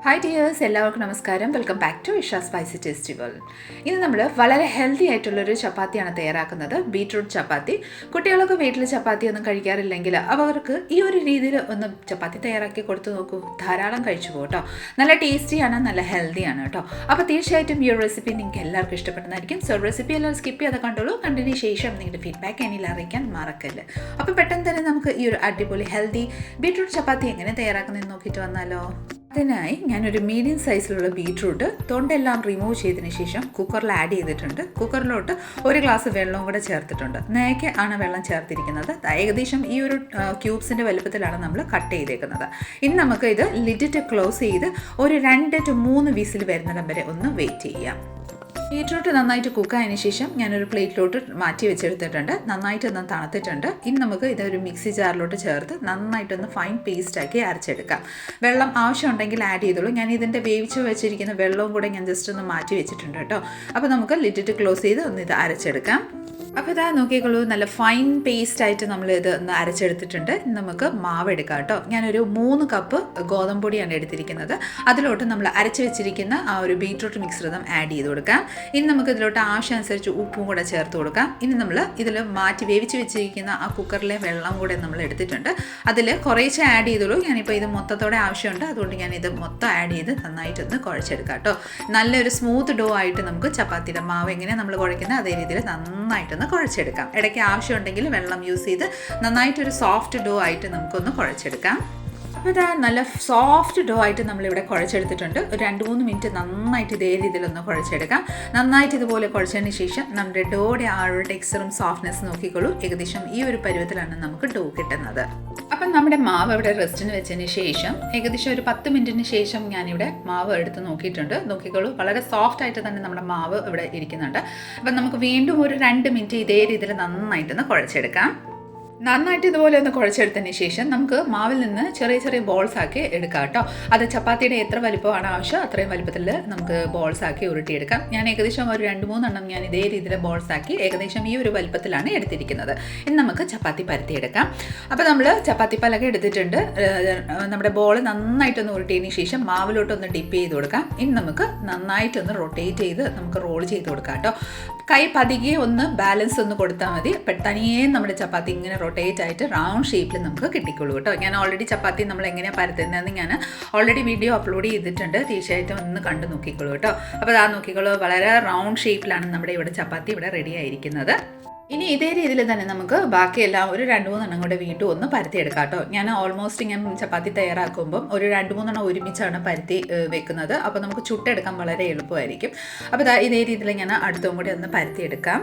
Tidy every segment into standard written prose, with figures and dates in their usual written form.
Hi dears, എല്ലാവർക്കും നമസ്കാരം. Welcome back to Isha spicy tasty world. ഇന്ന് നമ്മൾ വളരെ ഹെൽത്തി ആയിട്ടുള്ളൊരു ചപ്പാത്തിയാണ് തയ്യാറാക്കുന്നത്, ബീട്രൂട്ട് ചപ്പാത്തി. കുട്ടികളൊക്കെ വീട്ടിൽ ചപ്പാത്തി ഒന്നും കഴിക്കാറില്ലെങ്കിൽ അവർക്ക് ഈ ഒരു രീതിയിൽ ഒന്ന് ചപ്പാത്തി തയ്യാറാക്കി കൊടുത്തു നോക്കൂ. ധാരാളം കഴിച്ചു പോകട്ടോ. നല്ല ടേസ്റ്റിയാണ്, നല്ല ഹെൽത്തിയാണ് കേട്ടോ. അപ്പോൾ തീർച്ചയായിട്ടും ഈ ഒരു റെസിപ്പി നിങ്ങൾക്ക് എല്ലാവർക്കും ഇഷ്ടപ്പെടുന്നതായിരിക്കും. സോ റെസിപ്പി എല്ലാവരും സ്കിപ്പ് ചെയ്ത് കണ്ടോളൂ. കണ്ടതിന് ശേഷം നിങ്ങളുടെ ഫീഡ്ബാക്ക് എന്നിൽ അറിയിക്കാൻ മറക്കല്ല്. അപ്പോൾ പെട്ടെന്ന് തന്നെ നമുക്ക് ഈ ഒരു അടിപൊളി ഹെൽത്തി ബീട്രൂട്ട് ചപ്പാത്തി എങ്ങനെ തയ്യാറാക്കുന്നതെന്ന് നോക്കിയിട്ട് വന്നാലോ. അതിനായി ഞാനൊരു മീഡിയം സൈസിലുള്ള ബീട്രൂട്ട് തൊണ്ടെല്ലാം റിമൂവ് ചെയ്തതിന് ശേഷം കുക്കറിൽ ആഡ് ചെയ്തിട്ടുണ്ട്. കുക്കറിലോട്ട് ഒരു ഗ്ലാസ് വെള്ളവും കൂടെ ചേർത്തിട്ടുണ്ട്. നേരെ ആണ് വെള്ളം ചേർത്തിരിക്കുന്നത്. ഏകദേശം ഈ ഒരു ക്യൂബ്സിൻ്റെ വലുപ്പത്തിലാണ് നമ്മൾ കട്ട് ചെയ്തേക്കുന്നത്. ഇനി നമുക്ക് ഇത് ലിഡിട്ട് ക്ലോസ് ചെയ്ത് ഒരു 2 to 3 വിസിൽ വരുന്നിടം വരെ ഒന്ന് വെയിറ്റ് ചെയ്യാം. ബീട്രൂട്ട് നന്നായിട്ട് കുക്കായതിനു ശേഷം ഞാനൊരു പ്ലേറ്റിലോട്ട് മാറ്റി വെച്ചെടുത്തിട്ടുണ്ട്. നന്നായിട്ടൊന്ന് തണുത്തിട്ടുണ്ട്. ഇനി നമുക്ക് ഇതൊരു മിക്സി ജാറിലോട്ട് ചേർത്ത് നന്നായിട്ടൊന്ന് ഫൈൻ പേസ്റ്റാക്കി അരച്ചെടുക്കാം. വെള്ളം ആവശ്യമുണ്ടെങ്കിൽ ആഡ് ചെയ്തോളൂ. ഞാൻ ഇതിൻ്റെ വേവിച്ച് വെച്ചിരിക്കുന്ന വെള്ളവും കൂടെ ഞാൻ ജസ്റ്റ് ഒന്ന് മാറ്റി വെച്ചിട്ടുണ്ട് കേട്ടോ. അപ്പോൾ നമുക്ക് ലിഡിട്ട് ക്ലോസ് ചെയ്ത് ഒന്ന് ഇത് അരച്ചെടുക്കാം. അപ്പോൾ ഇതാ നോക്കിക്കോളൂ, നല്ല ഫൈൻ പേസ്റ്റായിട്ട് നമ്മൾ ഇത് ഒന്ന് അരച്ചെടുത്തിട്ടുണ്ട്. നമുക്ക് മാവ് എടുക്കാം കേട്ടോ. ഞാനൊരു 3 കപ്പ് ഗോതമ്പ് പൊടിയാണ് എടുത്തിരിക്കുന്നത്. അതിലോട്ട് നമ്മൾ അരച്ച് വെച്ചിരിക്കുന്ന ആ ഒരു ബീട്രൂട്ട് മിശ്രിതം ആഡ് ചെയ്ത് കൊടുക്കാം. ഇനി നമുക്ക് ഇതിലോട്ട് ആവശ്യമനുസരിച്ച് ഉപ്പും കൂടെ ചേർത്ത് കൊടുക്കാം. ഇനി നമ്മൾ ഇതിൽ മാറ്റി വേവിച്ച് വെച്ചിരിക്കുന്ന ആ കുക്കറിലെ വെള്ളം കൂടെ നമ്മൾ എടുത്തിട്ടുണ്ട്. അതിൽ കുറേശ്ശെ ആഡ് ചെയ്തോളൂ. ഞാനിപ്പോൾ ഇത് മൊത്തത്തോടെ ആവശ്യമുണ്ട്, അതുകൊണ്ട് ഞാനിത് മൊത്തം ആഡ് ചെയ്ത് നന്നായിട്ടൊന്ന് കുഴച്ചെടുക്കാം കേട്ടോ. നല്ലൊരു സ്മൂത്ത് ഡോ ആയിട്ട് നമുക്ക് ചപ്പാത്തിയുടെ മാവ് എങ്ങനെ നമ്മൾ കുഴക്കുന്നത് അതേ രീതിയിൽ നന്നായിട്ടൊന്ന് കുഴച്ചെടുക്കാം. ഇടയ്ക്ക് ആവശ്യമുണ്ടെങ്കിൽ വെള്ളം യൂസ് ചെയ്ത് നന്നായിട്ടൊരു സോഫ്റ്റ് ഡോ ആയിട്ട് നമുക്കൊന്ന് കുഴച്ചെടുക്കാം. അപ്പോൾ ഇതാ നല്ല സോഫ്റ്റ് ഡോ ആയിട്ട് നമ്മളിവിടെ കുഴച്ചെടുത്തിട്ടുണ്ട്. ഒരു 2-3 മിനിറ്റ് നന്നായിട്ട് ഇതേ രീതിയിലൊന്ന് കുഴച്ചെടുക്കാം. നന്നായിട്ട് ഇതുപോലെ കുഴച്ചതിന് ശേഷം നമ്മുടെ ഡോയുടെ ആ ഒരു ടെക്സ്ചറും സോഫ്റ്റ്നെസ് നോക്കിക്കോളൂ. ഏകദേശം ഈ ഒരു പരുവത്തിലാണ് നമുക്ക് ഡോ കിട്ടുന്നത്. അപ്പം നമ്മുടെ മാവ് ഇവിടെ റെസ്റ്റിന് വെച്ചതിന് ശേഷം ഏകദേശം ഒരു 10 മിനിറ്റിന് ശേഷം ഞാനിവിടെ മാവ് എടുത്ത് നോക്കിയിട്ടുണ്ട്. നോക്കിക്കോളൂ, വളരെ സോഫ്റ്റ് ആയിട്ട് തന്നെ നമ്മുടെ മാവ് ഇവിടെ ഇരിക്കുന്നുണ്ട്. അപ്പം നമുക്ക് വീണ്ടും ഒരു 2 മിനിറ്റ് ഇതേ രീതിയിൽ നന്നായിട്ടൊന്ന് കുഴച്ചെടുക്കാം. നന്നായിട്ട് ഇതുപോലെ ഒന്ന് കുഴച്ചെടുത്തതിന് ശേഷം നമുക്ക് മാവിൽ നിന്ന് ചെറിയ ചെറിയ ബോൾസ് ആക്കി എടുക്കാം കേട്ടോ. അത് ചപ്പാത്തിയുടെ എത്ര വലിപ്പമാണ് ആവശ്യം അത്രയും വലിപ്പത്തിൽ നമുക്ക് ബോൾസ് ആക്കി ഉരുട്ടിയെടുക്കാം. ഞാൻ ഏകദേശം ഒരു 2-3 എണ്ണം ഞാൻ ഇതേ രീതിയിൽ ബോൾസ് ആക്കി ഏകദേശം ഈ ഒരു വലിപ്പത്തിലാണ് എടുത്തിരിക്കുന്നത്. ഇനി നമുക്ക് ചപ്പാത്തി പരത്തിയെടുക്കാം. അപ്പോൾ നമ്മൾ ചപ്പാത്തി പലക എടുത്തിട്ടുണ്ട്. നമ്മുടെ ബോൾ നന്നായിട്ടൊന്ന് ഉരുട്ടിയതിന് ശേഷം മാവിലോട്ടൊന്ന് ഡിപ്പ് ചെയ്ത് കൊടുക്കാം. ഇനി നമുക്ക് നന്നായിട്ടൊന്ന് റൊട്ടേറ്റ് ചെയ്ത് നമുക്ക് റോൾ ചെയ്ത് കൊടുക്കാം കേട്ടോ. കൈ പതിയെ ഒന്ന് ബാലൻസ് ഒന്ന് കൊടുത്താൽ മതി. തനിയെ നമ്മുടെ ചപ്പാത്തി ഇങ്ങനെ റൊട്ടേറ്റ് ആയിട്ട് റൗണ്ട് ഷേപ്പിൽ നമുക്ക് കിട്ടിക്കോളൂ കേട്ടോ. ഞാൻ ഓൾറെഡി ചപ്പാത്തി നമ്മൾ എങ്ങനെയാണ് പരത്തുന്നതെന്ന് ഞാൻ ഓൾറെഡി വീഡിയോ അപ്ലോഡ് ചെയ്തിട്ടുണ്ട്. തീർച്ചയായിട്ടും ഒന്ന് കണ്ടു നോക്കിക്കോളൂ കേട്ടോ. അപ്പോൾ അത് നോക്കിക്കോളൂ, വളരെ റൗണ്ട് ഷേപ്പിലാണ് നമ്മുടെ ഇവിടെ ചപ്പാത്തി ഇവിടെ റെഡി ആയിരിക്കുന്നത്. ഇനി ഇതേ രീതിയിൽ തന്നെ നമുക്ക് ബാക്കിയെല്ലാം ഒരു 2-3 എണ്ണം കൂടെ വീണ്ടും ഒന്ന് പരത്തിയെടുക്കാം കേട്ടോ. ഞാൻ ഓൾമോസ്റ്റ് ഞാൻ ചപ്പാത്തി തയ്യാറാക്കുമ്പം ഒരു 2-3 എണ്ണം ഒരുമിച്ചാണ് പരത്തി വെക്കുന്നത്. അപ്പോൾ നമുക്ക് ചുട്ടെടുക്കാൻ വളരെ എളുപ്പമായിരിക്കും. അപ്പോൾ ഇതേ രീതിയിൽ ഞാൻ അടുത്തും കൂടി ഒന്ന് പരത്തിയെടുക്കാം.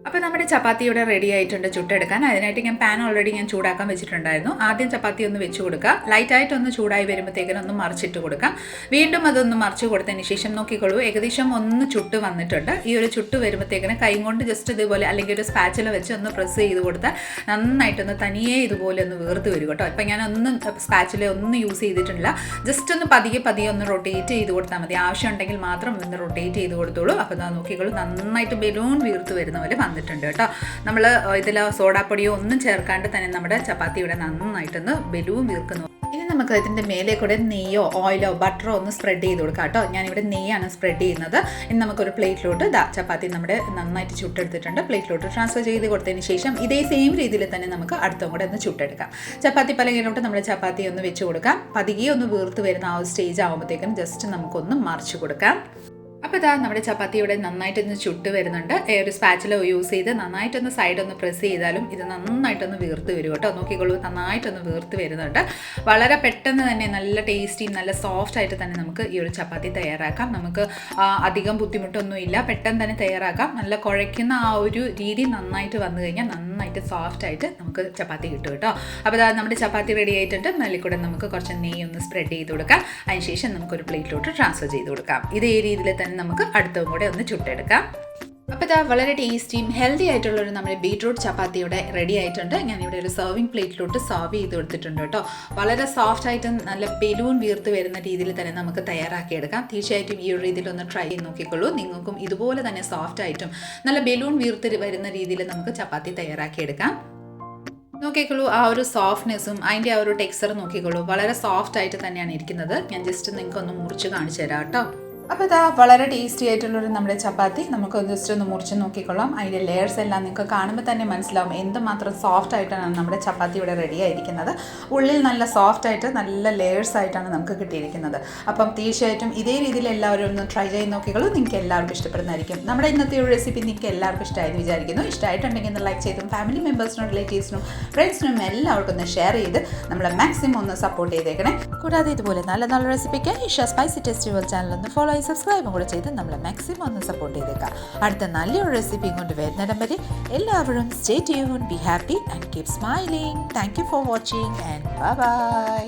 അപ്പോൾ നമ്മുടെ ചപ്പാത്തി ഇവിടെ റെഡി ആയിട്ടുണ്ട് ചുട്ടെടുക്കാൻ. അതിനായിട്ട് ഞാൻ പാൻ ഓൾറെഡി ഞാൻ ചൂടാക്കാൻ വെച്ചിട്ടുണ്ടായിരുന്നു. ആദ്യം ചപ്പാത്തി ഒന്ന് വെച്ച് കൊടുക്കുക. ലൈറ്റായിട്ടൊന്ന് ചൂടായി വരുമ്പോഴത്തേക്കിനും ഒന്ന് മറിച്ചിട്ട് കൊടുക്കാം. വീണ്ടും അതൊന്ന് മറിച്ച് കൊടുത്തതിന് ശേഷം നോക്കിക്കോളൂ, ഏകദേശം ഒന്ന് ചുട്ട് വന്നിട്ടുണ്ട്. ഈ ഒരു ചുട്ട് വരുമ്പോഴത്തേക്കിനും കൈ കൊണ്ട് ജസ്റ്റ് ഇതുപോലെ അല്ലെങ്കിൽ ഒരു സ്പാച്ചില വെച്ച് ഒന്ന് പ്രസ് ചെയ്ത് കൊടുത്താൽ നന്നായിട്ടൊന്ന് തനിയെ ഇതുപോലെ ഒന്ന് വീർത്ത് വരും കേട്ടോ. ഇപ്പം ഞാൻ ഒന്നും സ്പാച്ചില ഒന്നും യൂസ് ചെയ്തിട്ടില്ല. ജസ്റ്റ് ഒന്ന് പതിയെ ഒന്ന് റൊട്ടേറ്റ് ചെയ്ത് കൊടുത്താൽ മതി. ആവശ്യമുണ്ടെങ്കിൽ മാത്രം ഒന്ന് റൊട്ടേറ്റ് ചെയ്ത് കൊടുത്തോളൂ. അപ്പോൾ നോക്കിക്കോളൂ, നന്നായിട്ട് ബലൂൺ വീർത്ത് വരുന്ന പോലെ വന്നിട്ടുണ്ട് കേട്ടോ. നമ്മൾ ഇതിൽ സോഡാപ്പൊടിയോ ഒന്നും ചേർക്കാണ്ട് തന്നെ നമ്മുടെ ചപ്പാത്തി ഇവിടെ നന്നായിട്ടൊന്ന് ബലൂൺ വീർക്കുന്നു. ഇനി നമുക്ക് ഇതിൻ്റെ മേലെ കൂടെ നെയ്യോ ഓയിലോ ബട്ടറോ ഒന്ന് സ്പ്രെഡ് ചെയ്ത് കൊടുക്കാം കേട്ടോ. ഞാനിവിടെ നെയ്യാണ് സ്പ്രെഡ് ചെയ്യുന്നത്. ഇനി നമുക്കൊരു പ്ലേറ്റിലോട്ട് ചപ്പാത്തി നമ്മുടെ നന്നായിട്ട് ചുട്ടെടുത്തിട്ടുണ്ട്. പ്ലേറ്റിലോട്ട് ട്രാൻസ്ഫർ ചെയ്ത് കൊടുത്തതിന് ശേഷം ഇതേ സെയിം രീതിയിൽ തന്നെ നമുക്ക് അടുത്തും കൂടെ ഒന്ന് ചുട്ടെടുക്കാം. ചപ്പാത്തി പലകയിലോട്ട് നമ്മൾ ചപ്പാത്തി ഒന്ന് വെച്ച് കൊടുക്കാം. പതിയെ ഒന്ന് വീർത്ത് വരുന്ന ആ ഒരു സ്റ്റേജ് ആകുമ്പോഴത്തേക്കും ജസ്റ്റ് നമുക്കൊന്ന് മറിച്ച് കൊടുക്കാം. അപ്പോൾ ഇതാ നമ്മുടെ ചപ്പാത്തി ഇവിടെ നന്നായിട്ടൊന്ന് ചുട്ട് വരുന്നുണ്ട്. ഒരു സ്പാച്ചില യൂസ് ചെയ്ത് നന്നായിട്ടൊന്ന് സൈഡൊന്ന് പ്രസ് ചെയ്താലും ഇത് നന്നായിട്ടൊന്ന് വീർത്ത് വരും കേട്ടോ. നോക്കിക്കോളൂ, നന്നായിട്ടൊന്ന് വീർത്ത് വരുന്നുണ്ട്. വളരെ പെട്ടെന്ന് തന്നെ നല്ല ടേസ്റ്റി നല്ല സോഫ്റ്റ് ആയിട്ട് തന്നെ നമുക്ക് ഈ ഒരു ചപ്പാത്തി തയ്യാറാക്കാം. നമുക്ക് അധികം ബുദ്ധിമുട്ടൊന്നുമില്ല, പെട്ടെന്ന് തന്നെ തയ്യാറാക്കാം. നല്ല കുഴയ്ക്കുന്ന ആ ഒരു രീതി നന്നായിട്ട് വന്നു കഴിഞ്ഞാൽ നന്നായിട്ട് സോഫ്റ്റ് ആയിട്ട് നമുക്ക് ചപ്പാത്തി കിട്ടും കേട്ടോ. അപ്പോൾ ഇതാ നമ്മുടെ ചപ്പാത്തി റെഡി ആയിട്ടുണ്ട്. മേലിക്കൂടെ നമുക്ക് കുറച്ച് നെയ്യ് ഒന്ന് സ്പ്രെഡ് ചെയ്ത് കൊടുക്കാം. അതിനുശേഷം നമുക്കൊരു പ്ലേറ്റിലോട്ട് ട്രാൻസ്ഫർ ചെയ്ത് കൊടുക്കാം. ഇതേ രീതിയിൽ തന്നെ നമുക്ക് അടുത്തും കൂടെ ഒന്ന് ചുട്ടെടുക്കാം. അപ്പോൾ ഇതാ വളരെ ടേസ്റ്റിയും ഹെൽത്തി ആയിട്ടുള്ളൊരു നമ്മുടെ ബീട്രൂട്ട് ചപ്പാത്തിയുടെ റെഡി ആയിട്ടുണ്ട്. ഞാനിവിടെ ഒരു സർവിങ് പ്ലേറ്റിലോട്ട് സർവ് ചെയ്ത് കൊടുത്തിട്ടുണ്ട് കേട്ടോ. വളരെ സോഫ്റ്റ് ആയിട്ട് നല്ല ബലൂൺ വീർത്ത് വരുന്ന രീതിയിൽ തന്നെ നമുക്ക് തയ്യാറാക്കിയെടുക്കാം. തീർച്ചയായിട്ടും ഈ ഒരു രീതിയിലൊന്ന് ട്രൈ ചെയ്ത് നോക്കിക്കോളൂ. നിങ്ങൾക്കും ഇതുപോലെ തന്നെ സോഫ്റ്റ് ആയിട്ടും നല്ല ബലൂൺ വീർത്ത് വരുന്ന രീതിയിൽ നമുക്ക് ചപ്പാത്തി തയ്യാറാക്കിയെടുക്കാം. നോക്കിക്കോളൂ, ആ ഒരു സോഫ്റ്റ്നെസ്സും അതിൻ്റെ ആ ഒരു ടെക്സ്ചറും നോക്കിക്കോളൂ, വളരെ സോഫ്റ്റ് ആയിട്ട് തന്നെയാണ് ഇരിക്കുന്നത്. ഞാൻ ജസ്റ്റ് നിങ്ങൾക്ക് ഒന്ന് മുറിച്ച് കാണിച്ചു തരാം കേട്ടോ. അപ്പോൾ ഇതാ വളരെ ടേസ്റ്റി ആയിട്ടുള്ളൊരു നമ്മുടെ ചപ്പാത്തി നമുക്ക് ജസ്റ്റ് ഒന്ന് മുറിച്ച് നോക്കിക്കൊള്ളാം. അതിൻ്റെ ലെയേഴ്സ് എല്ലാം നിങ്ങൾക്ക് കാണുമ്പോൾ തന്നെ മനസ്സിലാവും എന്തുമാത്രം സോഫ്റ്റ് ആയിട്ടാണ് നമ്മുടെ ചപ്പാത്തി ഇവിടെ റെഡി ആയിരിക്കുന്നത്. ഉള്ളിൽ നല്ല സോഫ്റ്റ് ആയിട്ട് നല്ല ലെയേഴ്സ് ആയിട്ടാണ് നമുക്ക് കിട്ടിയിരിക്കുന്നത്. അപ്പം തീർച്ചയായിട്ടും ഇതേ രീതിയിൽ എല്ലാവരും ഒന്ന് ട്രൈ ചെയ്ത് നോക്കിക്കോളൂ. നിങ്ങൾക്ക് എല്ലാവർക്കും ഇഷ്ടപ്പെടുന്നതായിരിക്കും. നമ്മുടെ ഇന്നത്തെ ഒരു റെസിപ്പി നിങ്ങൾക്ക് എല്ലാവർക്കും ഇഷ്ടമായെന്ന് വിചാരിക്കുന്നു. ഇഷ്ടമായിട്ടുണ്ടെങ്കിൽ ഒന്ന് ലൈക്ക് ചെയ്തും ഫാമിലി മെമ്പേഴ്സിനും റിലേറ്റീവ്സിനും ഫ്രണ്ട്സിനും എല്ലാവർക്കും ഒന്ന് ഷെയർ ചെയ്ത് നമ്മളെ മാക്സിമം ഒന്ന് സപ്പോർട്ട് ചെയ്തേക്കണേ. കൂടാതെ ഇതുപോലെ നല്ല നല്ല റെസിപ്പിക്ക് ഇഷ സ്പൈസി ടെസ്റ്റ് ചാനൽ ഒന്ന് ഫോളോ സബ്സ്ക്രൈബും കൂടെ ചെയ്ത് നമ്മളെ മാക്സിമം ഒന്ന് സപ്പോർട്ട് ചെയ്തേക്കാം. അടുത്ത നല്ലൊരു റെസിപ്പിയും കൊണ്ട് വരുന്നിടം വരെ എല്ലാവരും stay tuned, be happy and keep smiling. Thank you for watching and bye bye.